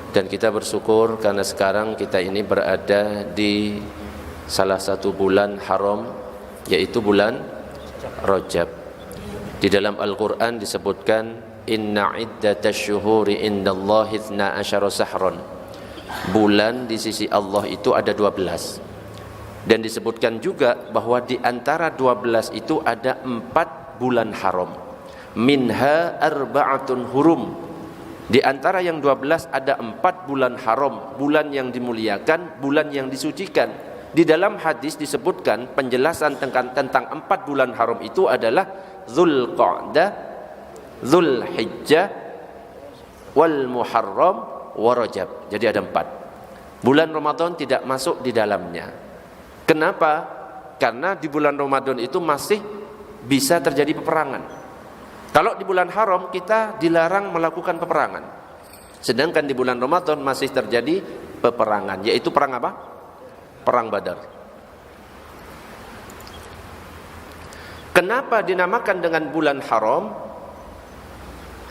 Dan kita bersyukur karena sekarang kita ini berada di salah satu bulan haram, yaitu bulan Rajab. Di dalam Al-Quran disebutkan, inna iddatash syuhuri indallahi 12 syahran. Bulan di sisi Allah itu ada 12. Dan disebutkan juga bahwa di antara 12 itu ada 4 bulan haram. Minha arba'atun hurum. Di antara yang 12 ada 4 bulan haram, bulan yang dimuliakan, bulan yang disucikan. Di dalam hadis disebutkan penjelasan tentang 4 bulan haram itu adalah Dzulqa'dah, Dzulhijjah, wal Muharram, wa Rajab. Jadi ada 4. Bulan Ramadan tidak masuk di dalamnya. Kenapa? Karena di bulan Ramadan itu masih bisa terjadi peperangan. Kalau di bulan haram kita dilarang melakukan peperangan. Sedangkan di bulan Ramadan masih terjadi peperangan, yaitu perang apa? Perang Badar. Kenapa dinamakan dengan bulan haram?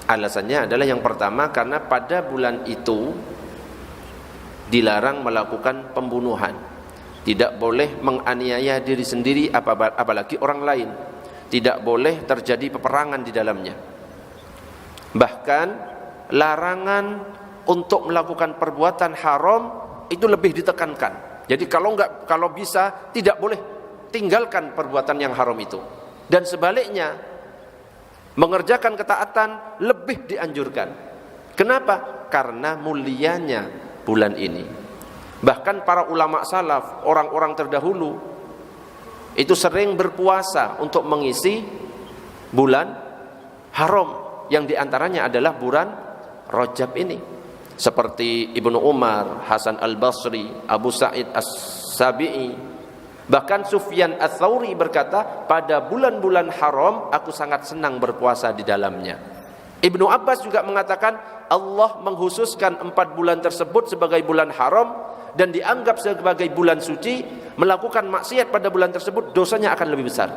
Alasannya adalah yang pertama, karena pada bulan itu dilarang melakukan pembunuhan. Tidak boleh menganiaya diri sendiri apalagi orang lain. Tidak boleh terjadi peperangan di dalamnya. Bahkan larangan untuk melakukan perbuatan haram itu lebih ditekankan. Jadi kalau bisa tidak boleh tinggalkan perbuatan yang haram itu. Dan sebaliknya, mengerjakan ketaatan lebih dianjurkan. Kenapa? Karena mulianya bulan ini. Bahkan para ulama salaf, orang-orang terdahulu itu sering berpuasa untuk mengisi bulan haram, yang diantaranya adalah bulan Rajab ini. Seperti Ibnu Umar, Hasan al-Basri, Abu Sa'id as-Sabi'i, bahkan Sufyan ats-Tsauri berkata, pada bulan-bulan haram aku sangat senang berpuasa di dalamnya. Ibnu Abbas juga mengatakan Allah menghususkan 4 bulan tersebut sebagai bulan haram dan dianggap sebagai bulan suci. Melakukan maksiat pada bulan tersebut dosanya akan lebih besar.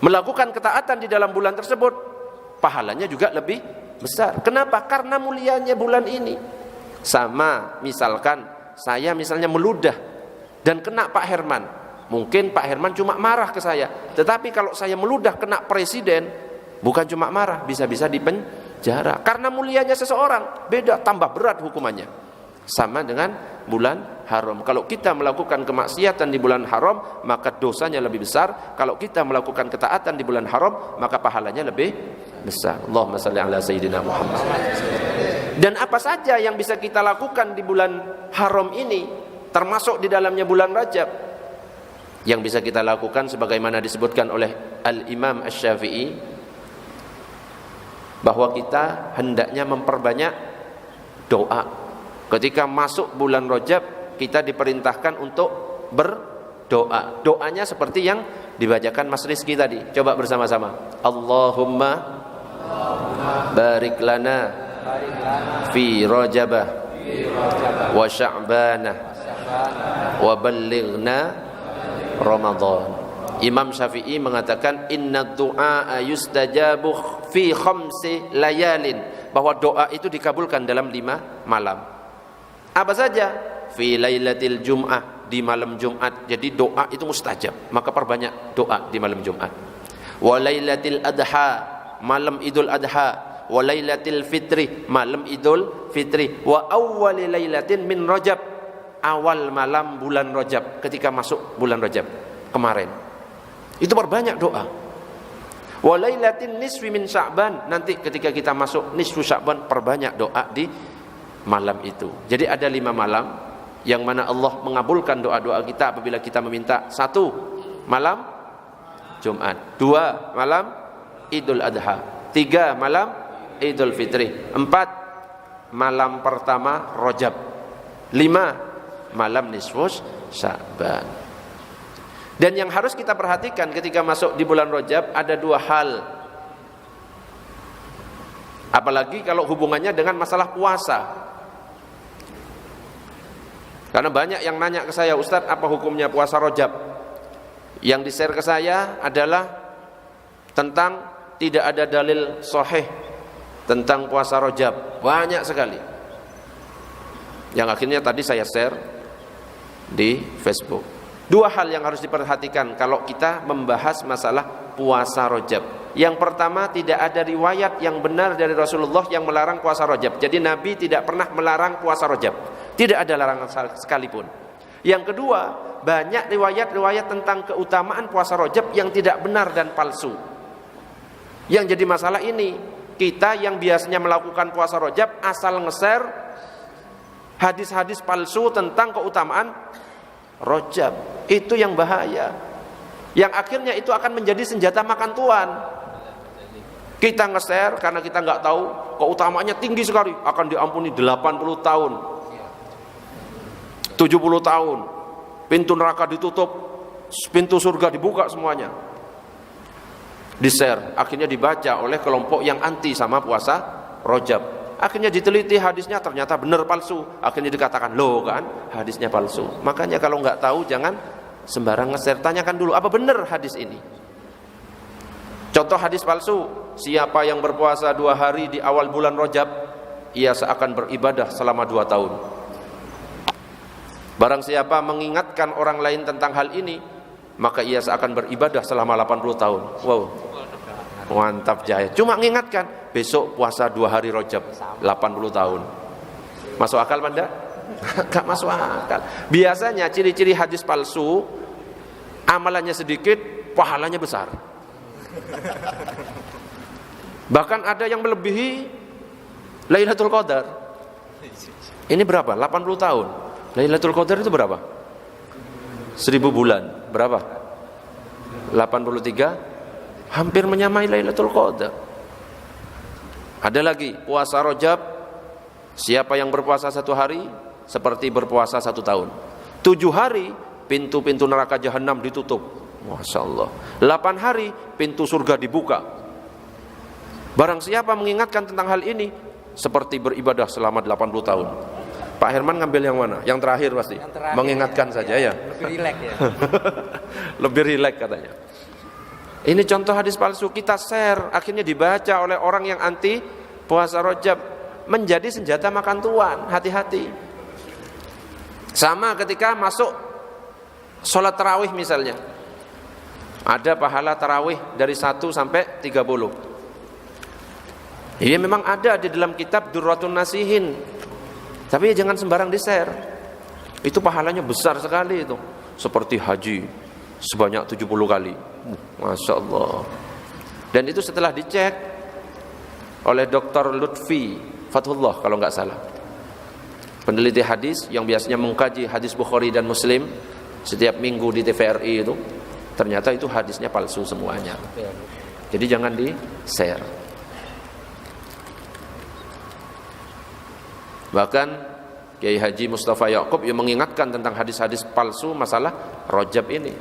Melakukan ketaatan di dalam bulan tersebut pahalanya juga lebih besar. Kenapa? Karena mulianya bulan ini. Sama misalkan saya meludah dan kena Pak Herman. Mungkin Pak Herman cuma marah ke saya, tetapi kalau saya meludah kena presiden, bukan cuma marah, bisa-bisa dipenjara. Karena mulianya seseorang, beda, tambah berat hukumannya. Sama dengan bulan haram. Kalau kita melakukan kemaksiatan di bulan haram, maka dosanya lebih besar. Kalau kita melakukan ketaatan di bulan haram, maka pahalanya lebih besar. Allahumma shalli ala sayyidina Muhammad. Dan apa saja yang bisa kita lakukan di bulan haram ini, termasuk di dalamnya bulan Rajab, yang bisa kita lakukan sebagaimana disebutkan oleh Al-Imam Asy-Syafi'i, bahwa kita hendaknya memperbanyak doa. Ketika masuk bulan Rajab, kita diperintahkan untuk berdoa. Doanya seperti yang dibacakan Mas Rizky tadi. Coba bersama-sama. Allahumma barik lana fi Rajabah wa Sya'banah wa ballighna Ramadan. Imam Syafi'i mengatakan inna du'a yustajabu fi khamsi layalin, bahwa doa itu dikabulkan dalam 5 malam. Apa saja? Fi lailatil jum'ah, di malam Jumat. Jadi doa itu mustajab, maka perbanyak doa di malam Jumat. Wa lailatil adha, malam Idul Adha. Wa lailatil fitri, malam Idul Fitri. Wa awwali lailatin min Rajab, awal malam bulan Rajab, ketika masuk bulan Rajab kemarin. Itu perbanyak doa. Wa lailatin nisfi min Sya'ban, nanti ketika kita masuk nisfu Sya'ban, perbanyak doa di malam itu. Jadi ada 5 malam yang mana Allah mengabulkan doa-doa kita apabila kita meminta. 1 malam Jumat, 2 malam Idul Adha, 3 malam Idul Fitri, 4 malam pertama Rajab, 5 malam nisfus Sya'ban. Dan yang harus kita perhatikan ketika masuk di bulan Rajab ada 2 hal. Apalagi kalau hubungannya dengan masalah puasa. Karena banyak yang nanya ke saya, Ustadz, apa hukumnya puasa Rajab? Yang di-share ke saya adalah tentang tidak ada dalil sahih tentang puasa Rajab. Banyak sekali. Yang akhirnya tadi saya share di Facebook. Dua hal yang harus diperhatikan kalau kita membahas masalah puasa Rajab. Yang pertama, tidak ada riwayat yang benar dari Rasulullah yang melarang puasa Rajab. Jadi Nabi tidak pernah melarang puasa Rajab. Tidak ada larangan sekalipun. Yang kedua, banyak riwayat-riwayat tentang keutamaan puasa Rajab yang tidak benar dan palsu. Yang jadi masalah ini, kita yang biasanya melakukan puasa Rajab asal nge-share hadis-hadis palsu tentang keutamaan Rajab. Itu yang bahaya. Yang akhirnya itu akan menjadi senjata makan tuan. Kita nge-share karena kita nggak tahu keutamaannya tinggi sekali, akan diampuni 80 tahun, 70 tahun, pintu neraka ditutup, pintu surga dibuka semuanya. Di-share, akhirnya dibaca oleh kelompok yang anti sama puasa Rajab. Akhirnya diteliti hadisnya, ternyata benar palsu. Akhirnya dikatakan, loh kan hadisnya palsu. Makanya kalau nggak tahu jangan sembarang nge-share, tanyakan dulu apa benar hadis ini. Contoh hadis palsu, siapa yang berpuasa 2 hari di awal bulan Rajab, ia seakan beribadah selama 2 tahun. Barang siapa mengingatkan orang lain tentang hal ini, maka ia seakan beribadah selama 80 tahun. Wow, mantap jaya. Cuma mengingatkan, besok puasa 2 hari Rajab 80 tahun. Masuk akal Anda? Gak masuk akal. Biasanya ciri-ciri hadis palsu, amalannya sedikit, pahalanya besar. Bahkan ada yang melebihi Lailatul Qadar. Ini berapa? 80 tahun. Lailatul Qadar itu berapa? 1000 bulan. Berapa? 83. Hampir menyamai Lailatul Qadar. Ada lagi, puasa Rajab, siapa yang berpuasa 1 hari seperti berpuasa 1 tahun. 7 hari pintu-pintu neraka jahanam ditutup. Masya Allah. 8 hari pintu surga dibuka. Barang siapa mengingatkan tentang hal ini, seperti beribadah selama 80 tahun. Pak Herman ngambil yang mana? Yang terakhir pasti. Yang terakhir, mengingatkan saja ya. Lebih rileks ya. Lebih rileks katanya. Ini contoh hadis palsu, kita share, akhirnya dibaca oleh orang yang anti puasa Rajab, menjadi senjata makan tuan. Hati-hati. Sama ketika masuk sholat tarawih misalnya, ada pahala tarawih dari 1 sampai 30. Ini memang ada di dalam kitab Durratun Nasihin. Tapi jangan sembarang di-share. Itu pahalanya besar sekali itu. Seperti haji sebanyak 70 kali. Masya Allah. Dan itu setelah dicek oleh Dr. Lutfi Fathullah kalau nggak salah, peneliti hadis yang biasanya mengkaji hadis Bukhari dan Muslim setiap minggu di TVRI itu, ternyata itu hadisnya palsu semuanya. Jadi jangan di-share. Bahkan Kiai Haji Mustafa Yaqub yang mengingatkan tentang hadis-hadis palsu masalah Rajab ini.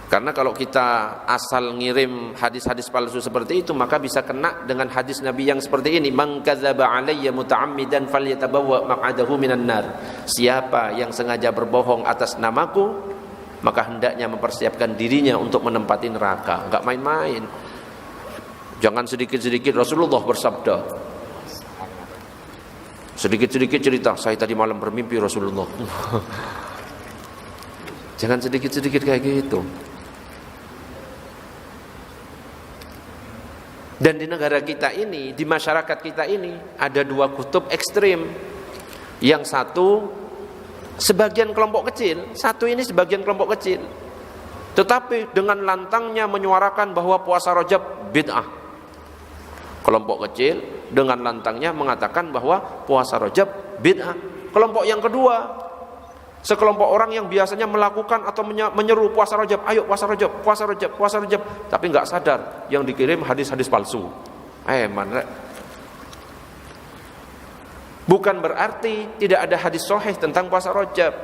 Karena kalau kita asal ngirim hadis-hadis palsu seperti itu, maka bisa kena dengan hadis Nabi yang seperti ini, man kadzaba alayya muta'ammidan falyatabawwa maq'adahu minan nar. Siapa yang sengaja berbohong atas namaku, maka hendaknya mempersiapkan dirinya untuk menempati neraka. Enggak main-main. Jangan sedikit-sedikit Rasulullah bersabda. Sedikit-sedikit cerita, saya tadi malam bermimpi Rasulullah. Jangan sedikit-sedikit kayak gitu. Dan di negara kita ini, di masyarakat kita ini, ada 2 kutub ekstrim. Yang satu sebagian kelompok kecil, satu ini sebagian kelompok kecil, tetapi dengan lantangnya menyuarakan bahwa puasa Rajab bid'ah. Kelompok kecil dengan lantangnya mengatakan bahwa puasa Rajab bid'ah. Kelompok yang kedua, sekelompok orang yang biasanya melakukan atau menyeru puasa Rajab, ayo puasa Rajab, puasa Rajab, puasa Rajab, tapi nggak sadar yang dikirim hadis-hadis palsu. Mana? Bukan berarti tidak ada hadis sahih tentang puasa Rajab.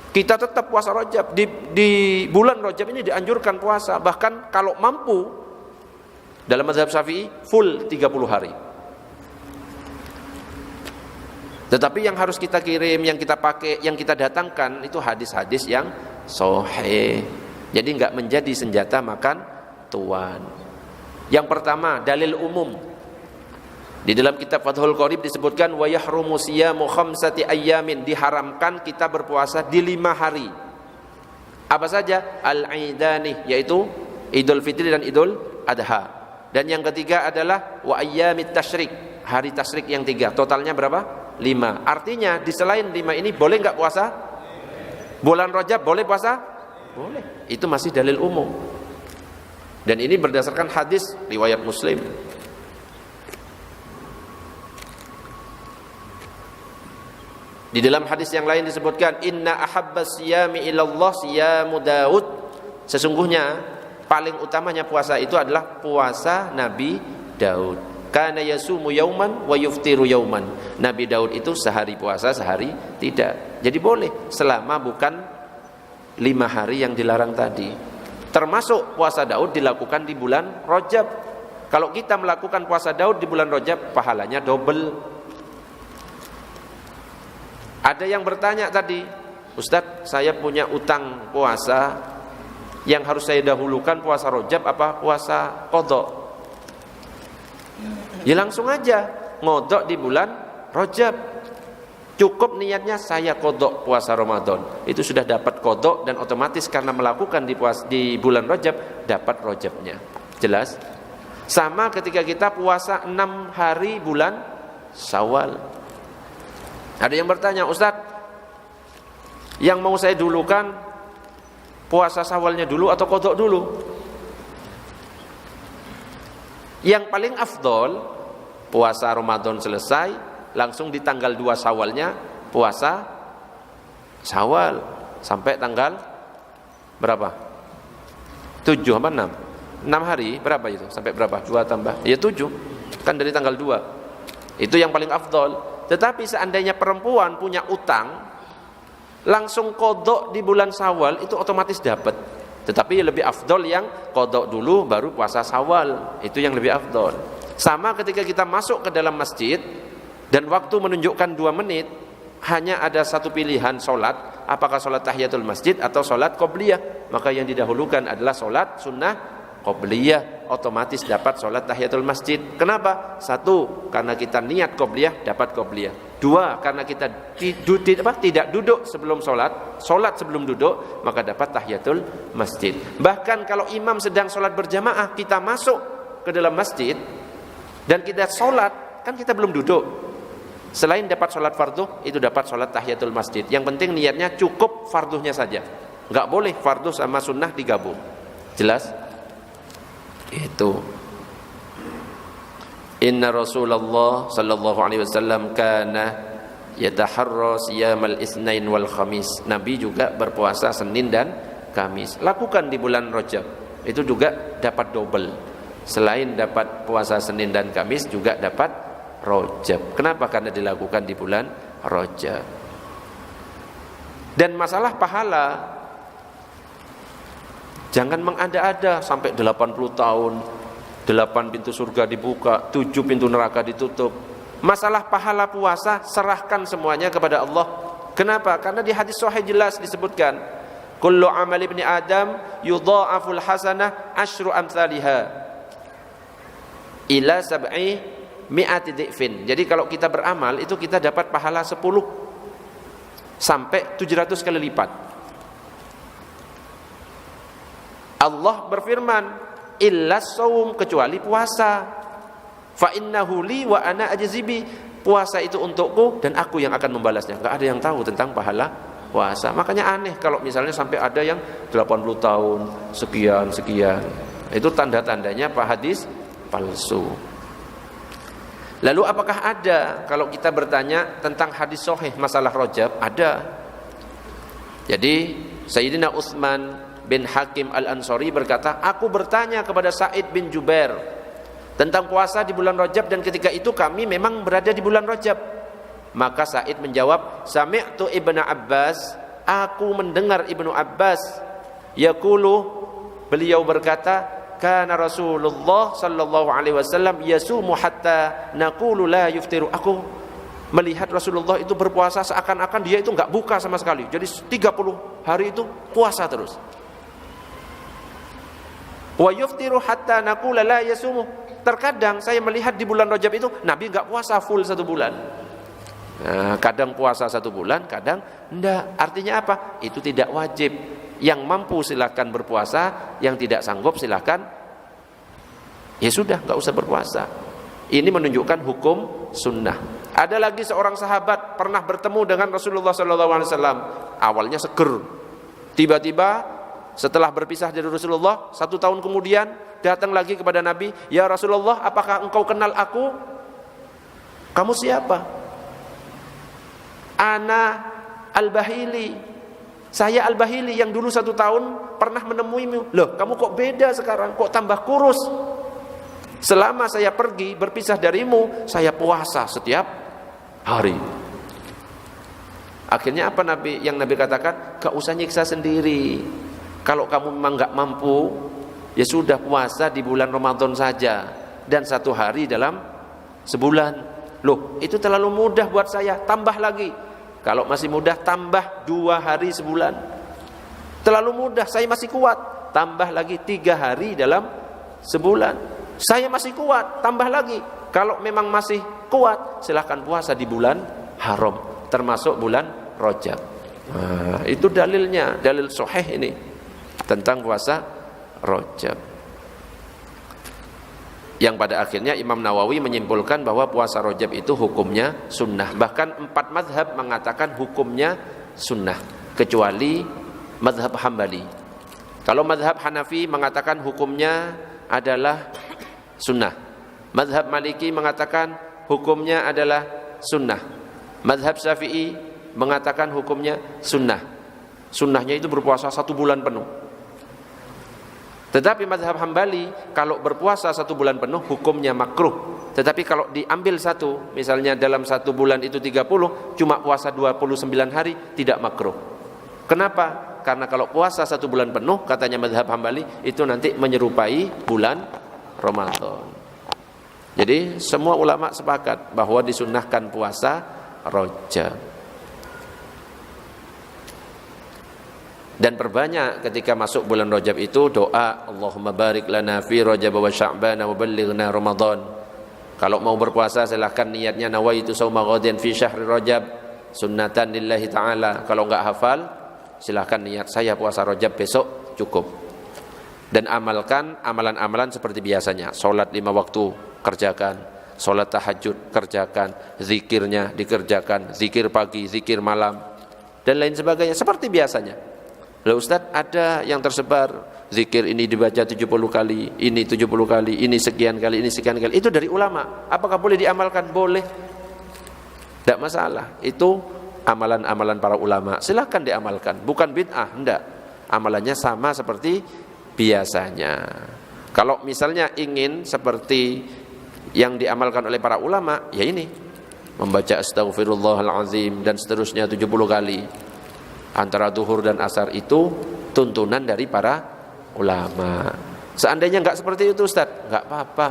Kita tetap puasa Rajab. Di bulan Rajab ini dianjurkan puasa, bahkan kalau mampu dalam mazhab Syafi'i full 30 hari. Tetapi yang harus kita kirim, yang kita pakai, yang kita datangkan itu hadis-hadis yang sahih. Jadi enggak menjadi senjata makan tuan. Yang pertama, dalil umum. Di dalam kitab Fathul Qorib disebutkan wa yahrumu siyamu khamsati ayyamin, diharamkan kita berpuasa di 5 hari. Apa saja? Al-Aidani, yaitu Idul Fitri dan Idul Adha. Dan yang ketiga adalah wa ayyamit tasyrik, hari tasyrik yang 3. Totalnya berapa? 5. Artinya di selain 5 ini boleh enggak puasa? Bulan Rajab boleh puasa? Boleh. Itu masih dalil umum. Dan ini berdasarkan hadis riwayat Muslim. Di dalam hadis yang lain disebutkan inna ahabbas siyami ilallah siyamu Daud. Sesungguhnya paling utamanya puasa itu adalah puasa Nabi Daud. Kana yasumu yauman wa yuftiru yauman. Nabi Daud itu sehari puasa, sehari tidak. Jadi boleh selama bukan 5 hari yang dilarang tadi. Termasuk puasa Daud dilakukan di bulan Rajab. Kalau kita melakukan puasa Daud di bulan Rajab, pahalanya double. Ada yang bertanya tadi, Ustadz, saya punya utang puasa, yang harus saya dahulukan puasa Rajab apa puasa qadha? Ya langsung aja ngodok di bulan Rajab. Cukup niatnya saya qadha puasa Ramadan. Itu sudah dapat qadha dan otomatis karena melakukan di bulan Rajab dapat Rajabnya. Jelas? Sama ketika kita puasa 6 hari bulan Syawal. Ada yang bertanya, Ustadz, yang mau saya dulukan puasa Syawalnya dulu atau qadha dulu? Yang paling afdol puasa Ramadan selesai, langsung di tanggal 2 Syawalnya puasa Syawal sampai tanggal berapa? 7 apa 6? 6 hari berapa itu? Sampai berapa? 2 tambah? Ya 7. Kan dari tanggal 2. Itu yang paling afdol. Tetapi seandainya perempuan punya utang, langsung qadha di bulan Syawal itu otomatis dapat. Tetapi lebih afdol yang qadha dulu baru puasa Syawal. Itu yang lebih afdol. Sama ketika kita masuk ke dalam masjid dan waktu menunjukkan 2 menit, hanya ada satu pilihan solat, apakah solat tahiyatul masjid atau solat qobliyah. Maka yang didahulukan adalah solat sunnah qobliyah, otomatis dapat solat tahiyatul masjid. Kenapa? 1, karena kita niat qobliyah, dapat qobliyah. 2, karena kita tidak duduk sebelum solat sebelum duduk, maka dapat tahiyatul masjid. Bahkan kalau imam sedang solat berjamaah, kita masuk ke dalam masjid dan kita solat, kan kita belum duduk. Selain dapat solat fardu, itu dapat solat tahiyatul masjid. Yang penting niatnya cukup fardunya saja. Enggak boleh fardu sama sunnah digabung. Jelas? Itu. Inna Rasulullah sallallahu alaihi wasallam kana yataharra siyamal Itsnain wal Khamis. Nabi juga berpuasa Senin dan Kamis. Lakukan di bulan Rajab. Itu juga dapat double. Selain dapat puasa Senin dan Kamis juga dapat Rajab. Kenapa? Karena dilakukan di bulan Rajab. Dan masalah pahala, jangan mengada-ada sampai 80 tahun, 8 pintu surga dibuka, 7 pintu neraka ditutup. Masalah pahala puasa, serahkan semuanya kepada Allah. Kenapa? Karena di hadis sahih jelas disebutkan, kullu amali ibni Adam yudha'aful hasanah asyru amsalihha ila 700 dhi'fin. Jadi kalau kita beramal itu kita dapat pahala 10 sampai 700 kali lipat. Allah berfirman, illa shaum, kecuali puasa. Fa innahu li wa ana ajzibi. Puasa itu untukku dan aku yang akan membalasnya. Enggak ada yang tahu tentang pahala puasa. Makanya aneh kalau misalnya sampai ada yang 80 tahun sekian. Itu tanda-tandanya hadis palsu. Lalu apakah ada kalau kita bertanya tentang hadis sahih masalah Rajab? Ada. Jadi Sayyidina Utsman bin Hakim Al-Ansari berkata, aku bertanya kepada Sa'id bin Jubair tentang puasa di bulan Rajab, dan ketika itu kami memang berada di bulan Rajab. Maka Sa'id menjawab, sami'tu Ibnu Abbas, aku mendengar Ibnu Abbas yaqulu, beliau berkata, kana Rasulullah sallallahu alaihi wasallam yasumu hatta naqulu la yuftiru. Aku melihat Rasulullah itu berpuasa seakan-akan dia itu enggak buka sama sekali. Jadi 30 hari itu puasa terus. Wa yuftiru hatta naqula la yasumu. terkadang saya melihat di bulan Rajab itu Nabi nggak puasa full 1 bulan. Nah, kadang puasa 1 bulan, kadang enggak. Artinya apa? Itu tidak wajib. Yang mampu silakan berpuasa, yang tidak sanggup silakan ya sudah nggak usah berpuasa. Ini menunjukkan hukum sunnah. Ada lagi seorang sahabat pernah bertemu dengan Rasulullah SAW. Awalnya seger, tiba-tiba setelah berpisah dari Rasulullah 1 tahun kemudian datang lagi kepada Nabi, "Ya Rasulullah, apakah engkau kenal aku?" "Kamu siapa?" "Ana Al-Bahili." "Saya Al-Bahili yang dulu 1 tahun pernah menemuimu." "Loh, kamu kok beda sekarang? Kok tambah kurus?" "Selama saya pergi berpisah darimu, saya puasa setiap hari." Akhirnya apa yang Nabi katakan? "Gak usah nyiksa sendiri. Kalau kamu memang gak mampu, ya sudah puasa di bulan Ramadan saja, dan 1 hari dalam sebulan." "Loh, itu terlalu mudah buat saya." "Tambah lagi. Kalau masih mudah, tambah 2 hari sebulan." "Terlalu mudah, saya masih kuat." "Tambah lagi 3 hari dalam sebulan." "Saya masih kuat." "Tambah lagi." Kalau memang masih kuat, silahkan puasa di bulan haram, termasuk bulan Rajab. Nah, itu dalilnya, dalil sahih ini tentang puasa Rajab. Yang pada akhirnya Imam Nawawi menyimpulkan bahwa puasa Rajab itu hukumnya sunnah. Bahkan 4 mazhab mengatakan hukumnya sunnah, kecuali mazhab Hambali. Kalau mazhab Hanafi mengatakan hukumnya adalah sunnah. Mazhab Maliki mengatakan hukumnya adalah sunnah. Mazhab Syafi'i mengatakan hukumnya sunnah. Sunnahnya itu berpuasa 1 bulan penuh. Tetapi mazhab Hambali, kalau berpuasa 1 bulan penuh hukumnya makruh. Tetapi kalau diambil satu, misalnya dalam 1 bulan itu 30, cuma puasa 29 hari, tidak makruh. Kenapa? Karena kalau puasa 1 bulan penuh, katanya mazhab Hambali, itu nanti menyerupai bulan Ramadan. Jadi semua ulama sepakat bahwa disunnahkan puasa Rajab. Dan perbanyak ketika masuk bulan Rajab itu doa, Allahumma barik lana fi Rajab wa Sya'ban wa ballighna Ramadan. Kalau mau berpuasa silahkan niatnya nawaitu shauma ghadin fi syahri Rajab sunnatan lillahi ta'ala. Kalau enggak hafal silahkan niat saya puasa Rajab besok, cukup. Dan amalkan amalan-amalan seperti biasanya. Salat 5 waktu kerjakan, salat tahajud kerjakan, zikirnya dikerjakan, zikir pagi, zikir malam dan lain sebagainya seperti biasanya. Lah Ustaz, ada yang tersebar zikir ini dibaca 70 kali, ini 70 kali, ini sekian kali, ini sekian kali. Itu dari ulama. Apakah boleh diamalkan? Boleh. Tidak masalah. Itu amalan-amalan para ulama. Silakan diamalkan. Bukan bid'ah, enggak. Amalannya sama seperti biasanya. Kalau misalnya ingin seperti yang diamalkan oleh para ulama, ya ini membaca astaghfirullahalazim dan seterusnya 70 kali. Antara zuhur dan asar itu tuntunan dari para ulama. Seandainya enggak seperti itu Ustaz, enggak apa-apa.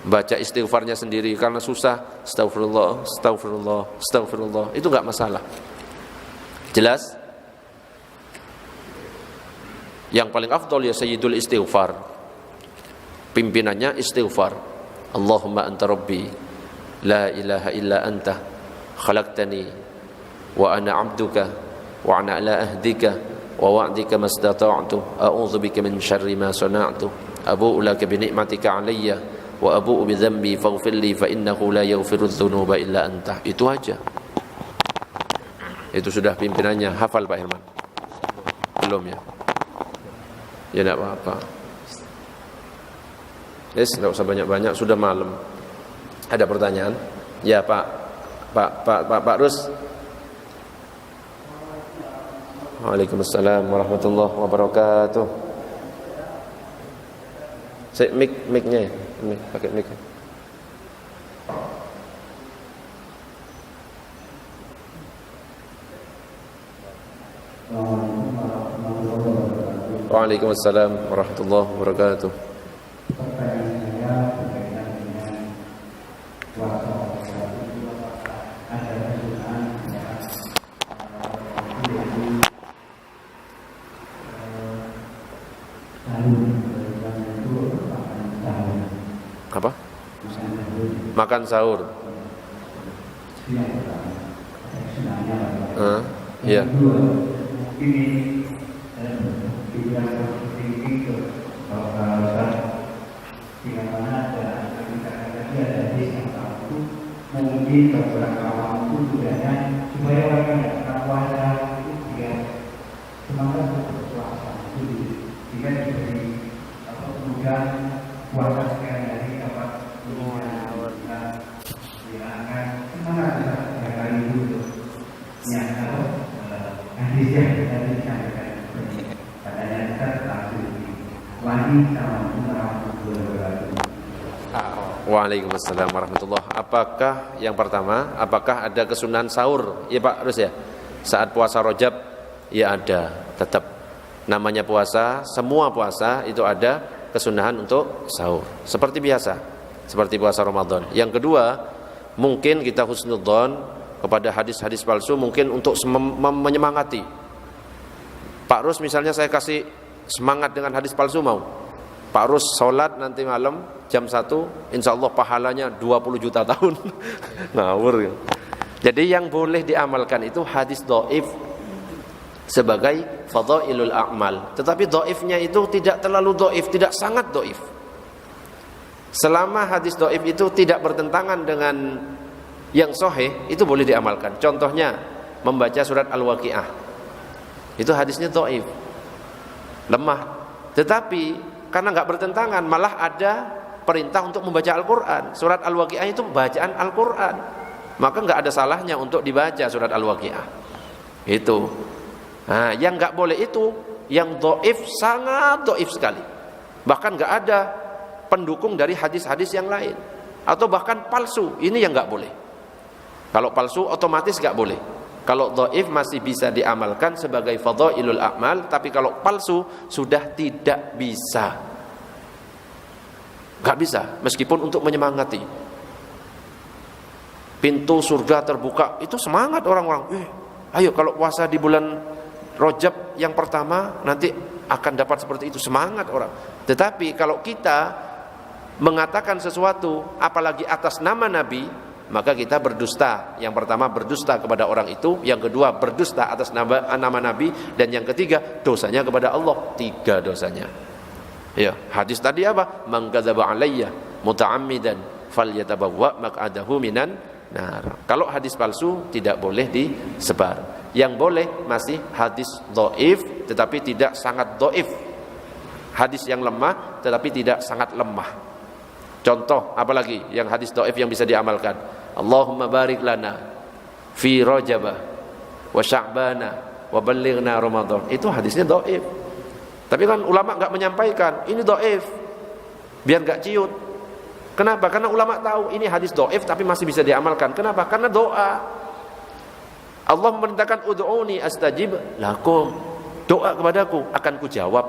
Baca istighfarnya sendiri karena susah, astagfirullah, astagfirullah, astagfirullah, itu enggak masalah. Jelas? Yang paling afdal ya sayyidul istighfar. Pimpinannya istighfar. Allahumma anta rabbi, la ilaha illa anta, khalaqtani wa ana 'abduka wa ana ala ahdika wa wa'dika mastata'tu a'udzu bika min syarri ma sana'tu abu'u laka bi ni'matika 'alayya wa abu'u bi dhanbi faghfir li fa innahu la yaghfiru dzunuba illa anta. Itu aja. Itu sudah pimpinannya. Hafal Pak Herman? Belum ya? Ya enggak apa-apa. Enggak usah banyak-banyak, sudah malam. Ada pertanyaan? Ya Pak Rus. Waalaikumsalam warahmatullahi wabarakatuh. Saya mic-nya ya. Pakai mic. Waalaikumsalam warahmatullahi wabarakatuh. makan sahur. Iya. Mungkin beberapa waktu budaya supaya orang yang tak puasa itu dia semangat untuk berpuasa itu jika diberi kemudahan puasa sekali lagi dapat hilangkan semangat ya kali itu yang kalau hadisnya dari disampaikan padanya kita langsung wanita Waalaikumsalam warahmatullahi. Apakah yang pertama, apakah ada kesunahan sahur? Ya Pak, terus ya. Saat puasa Rajab, ya ada, tetap. Namanya puasa, semua puasa itu ada kesunahan untuk sahur. Seperti biasa, seperti puasa Ramadan. Yang kedua, mungkin kita husnudzon kepada hadis-hadis palsu, mungkin untuk menyemangati. Pak Rus misalnya saya kasih semangat dengan hadis palsu, mau? Pak Rus sholat nanti malam jam 1, insya Allah pahalanya 20 juta tahun. Ngawur ya. Jadi yang boleh diamalkan itu hadis dhaif sebagai fadhailul a'mal. Tetapi dhaifnya itu tidak terlalu dhaif, tidak sangat dhaif. Selama hadis dhaif itu tidak bertentangan dengan yang sahih, itu boleh diamalkan. Contohnya membaca surat Al-Waqiah. Itu hadisnya dhaif, lemah. Tetapi karena nggak bertentangan, malah ada perintah untuk membaca Al-Quran. Surat Al-Waqiah itu bacaan Al-Quran, maka nggak ada salahnya untuk dibaca surat Al-Waqiah. Itu. Nah, yang nggak boleh itu yang dhaif, sangat dhaif sekali. Bahkan nggak ada pendukung dari hadis-hadis yang lain, atau bahkan palsu. Ini yang nggak boleh. Kalau palsu otomatis nggak boleh. Kalau dhaif masih bisa diamalkan sebagai fadhailul a'mal, tapi kalau palsu sudah tidak bisa. Gak bisa, meskipun untuk menyemangati. Pintu surga terbuka, itu semangat orang-orang. Ayo kalau puasa di bulan Rajab yang pertama nanti akan dapat seperti itu, semangat orang. Tetapi kalau kita mengatakan sesuatu apalagi atas nama Nabi, maka kita berdusta. Yang pertama berdusta kepada orang itu, yang kedua berdusta atas nama Nabi, dan yang ketiga dosanya kepada Allah. 3 dosanya. Ya, hadis tadi apa? Man kadzaba alayya muta'ammidan falyatabawwa maq'adahu minan nar. Kalau hadis palsu tidak boleh disebar. Yang boleh masih hadis dhaif tetapi tidak sangat dhaif. Hadis yang lemah tetapi tidak sangat lemah. Contoh apalagi yang hadis dhaif yang bisa diamalkan? Allahumma barik lana fi Rajab wa Sya'bana wa ballighna Ramadan. Itu hadisnya dhaif. Tapi kan ulama enggak menyampaikan, ini dhaif. Biar enggak ciut. Kenapa? Karena ulama tahu ini hadis dhaif tapi masih bisa diamalkan. Kenapa? Karena doa. Allah memerintahkan ud'uni astajib lakum. Doa kepadaku akan kujawab.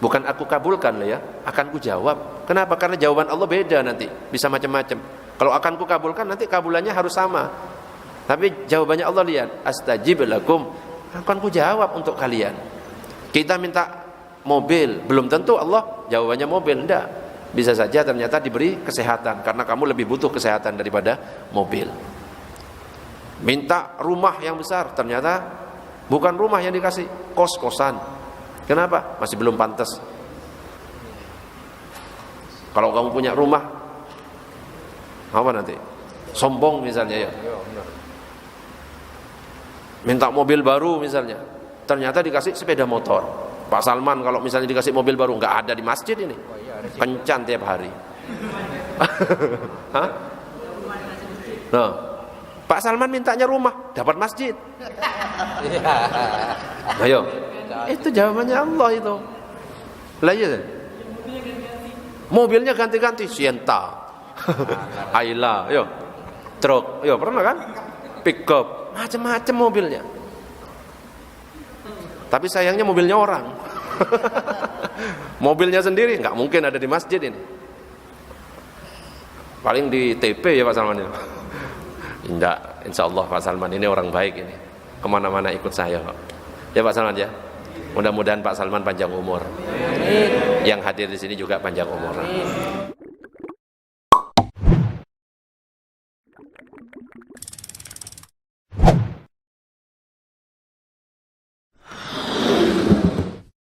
Bukan aku kabulkan lah ya, akan kujawab. Kenapa? Karena jawaban Allah beda nanti, bisa macam-macam. Kalau akan kukabulkan nanti kabulannya harus sama. Tapi jawabannya Allah lihat, astajib lakum, akan kujawab untuk kalian. Kita minta mobil, belum tentu Allah jawabannya mobil, enggak. Bisa saja ternyata diberi kesehatan karena kamu lebih butuh kesehatan daripada mobil. Minta rumah yang besar, ternyata bukan rumah yang dikasih, kos-kosan. Kenapa? Masih belum pantas. Kalau kamu punya rumah, apa nanti? Sombong misalnya ya. Minta mobil baru misalnya, ternyata dikasih sepeda motor. Pak Salman kalau misalnya dikasih mobil baru, nggak ada di masjid ini, kencan tiap hari. Hah? Nah, Pak Salman mintanya rumah, dapat masjid. Ayo, itu jawabannya Allah itu. Lah iya. Mobilnya ganti-ganti, Sienta, Ayla, yo, truk, yo pernah kan? Pickup, macam-macam mobilnya. Tapi sayangnya mobilnya orang. Mobilnya sendiri nggak mungkin ada di masjid ini. Paling di TP ya Pak Salman ya. Tidak, insya Allah Pak Salman ini orang baik ini. Kemana-mana ikut saya Pak. Ya Pak Salman ya. Mudah-mudahan Pak Salman panjang umur. Yang hadir di sini juga panjang umur.